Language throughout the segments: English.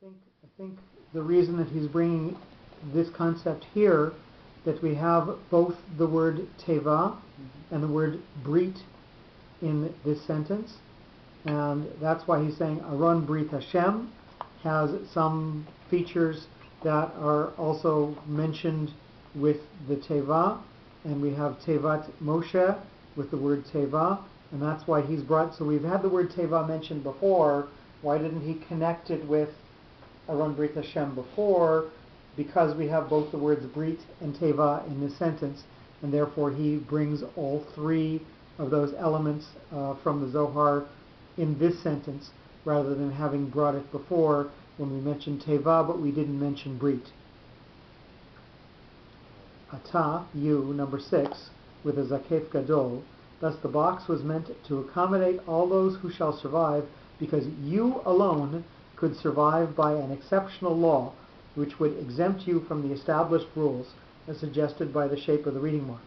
I think the reason that he's bringing this concept here, that we have both the word teva and the word brit in this sentence, and that's why he's saying Aron Brit Hashem has some features that are also mentioned with the teva, and we have Tevat Moshe with the word teva, and that's why he's brought, so we've had the word teva mentioned before. Why didn't he connect it with Aron Brit Hashem before? Because we have both the words Brit and Teva in this sentence, and therefore he brings all three of those elements from the Zohar in this sentence, rather than having brought it before when we mentioned Teva, but we didn't mention Brit. Ata, you, number 6, with a Zakef Gadol. Thus the box was meant to accommodate all those who shall survive, because you alone could survive by an exceptional law which would exempt you from the established rules as suggested by the shape of the reading mark.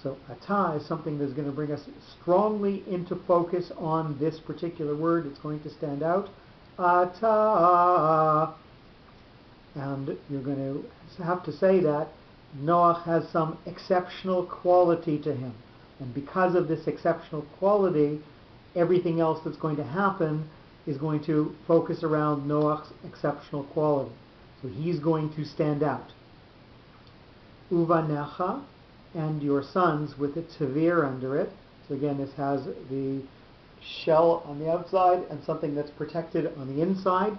So ata is something that's going to bring us strongly into focus on this particular word. It's going to stand out. Ata. And you're going to have to say that Noach has some exceptional quality to him. And because of this exceptional quality, everything else that's going to happen is going to focus around Noach's exceptional quality. So he's going to stand out. Uvanecha, and your sons, with a tevir under it. So again, this has the shell on the outside and something that's protected on the inside.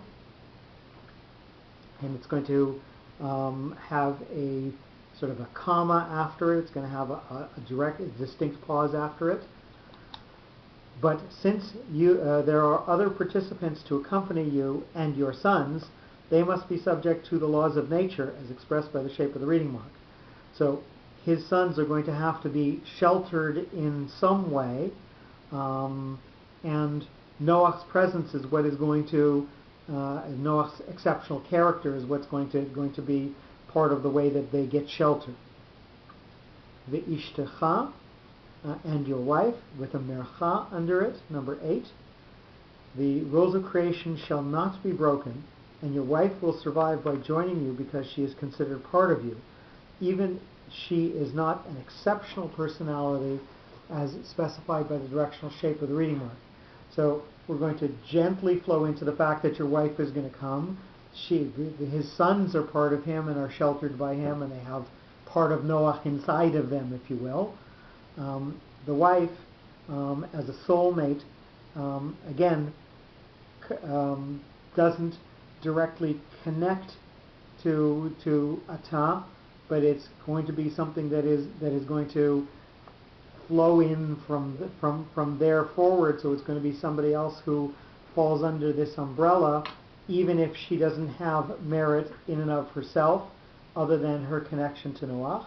And it's going to have a sort of a comma after it. It's going to have a direct, distinct pause after it. But since there are other participants to accompany you and your sons, they must be subject to the laws of nature as expressed by the shape of the reading mark. So his sons are going to have to be sheltered in some way, and Noach's presence is what is going to, Noach's exceptional character is what's going to be part of the way that they get sheltered. Ve'ishtecha, and your wife, with a mercha under it, number 8. The rules of creation shall not be broken, and your wife will survive by joining you because she is considered part of you. Even she is not an exceptional personality as specified by the directional shape of the reading mark. So we're going to gently flow into the fact that your wife is going to come. His sons are part of him and are sheltered by him, and they have part of Noach inside of them, if you will. The wife, as a soulmate, again, doesn't directly connect to Ata, but it's going to be something that is going to flow in from there forward. So it's going to be somebody else who falls under this umbrella, even if she doesn't have merit in and of herself, other than her connection to Noach.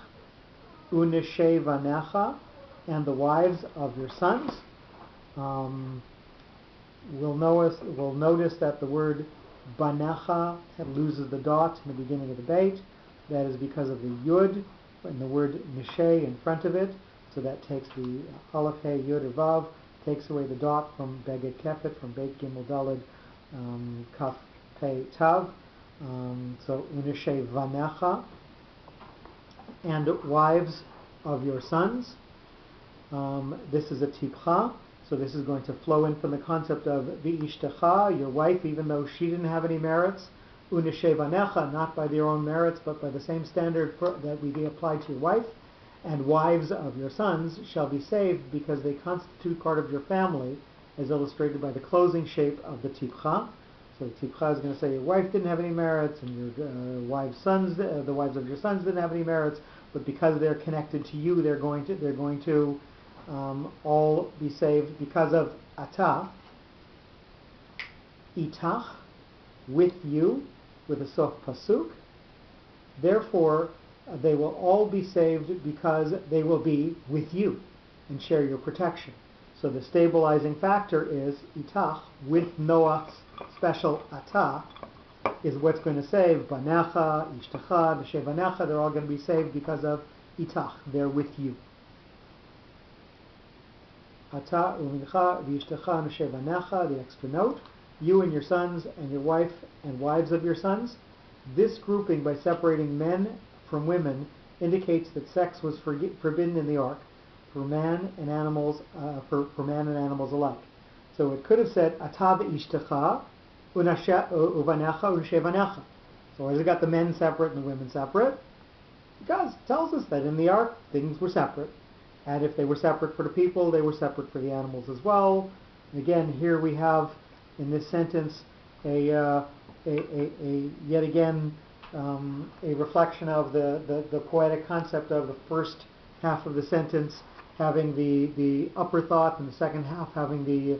Uneshe vanecha, and the wives of your sons. We'll notice that the word banecha loses the dot in the beginning of the beit. That is because of the yud and the word nishe in front of it. So that takes the aleph hey yud vav, takes away the dot from beged kefet, from beit gimel daled kaf pei tav. So unishe vanecha, and wives of your sons. This is a tipcha, so this is going to flow in from the concept of v'ishtecha, your wife, even though she didn't have any merits. Unishe vanecha, not by their own merits, but by the same standard that we apply to your wife. And wives of your sons shall be saved because they constitute part of your family, as illustrated by the closing shape of the tipcha. So the tipcha is going to say your wife didn't have any merits, and your the wives of your sons didn't have any merits, but because they're connected to you, they're going to all be saved because of Ata. Itach, with you, with a sof pasuk. Therefore, they will all be saved because they will be with you and share your protection. So the stabilizing factor is Itach, with Noach's special Ata, is what's going to save Banecha, Ishtecha, V'Shevanecha. They're all going to be saved because of Itach. They're with you. Ata, Umincha, V'Ishtecha, V'Shevanecha, the extra note. you and your sons and your wife and wives of your sons. This grouping, by separating men from women, indicates that sex was forbidden in the ark for man and animals, for man and animals alike. So it could have said Ata v'ishtecha uvanecha u'shevanecha. So why has it got the men separate and the women separate? Because it tells us that in the ark things were separate, and if they were separate for the people, they were separate for the animals as well. And again, here we have in this sentence yet again a reflection of the poetic concept of the first half of the sentence having the upper thought, and the second half having the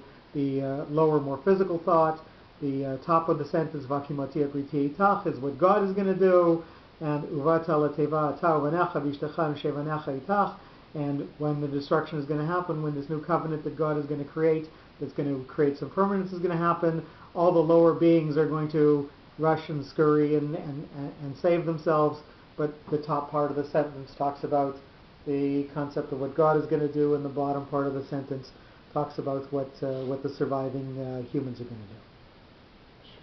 lower, more physical thought. The top of the sentence, Vakimati Abriti Itach, is what God is going to do, and Uvata Lateva Ata Uvanecha V'ishtecha Shevanecha Itach, and when the destruction is going to happen, when this new covenant that God is going to create, that's going to create some permanence, is going to happen, all the lower beings are going to rush and scurry and save themselves, but the top part of the sentence talks about the concept of what God is going to do, and the bottom part of the sentence talks about what the surviving humans are going to do.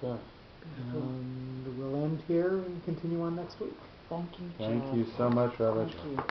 Sure. And we'll end here and continue on next week. Thank you, Thank Jeff. you so much, Rabbi. Thank you.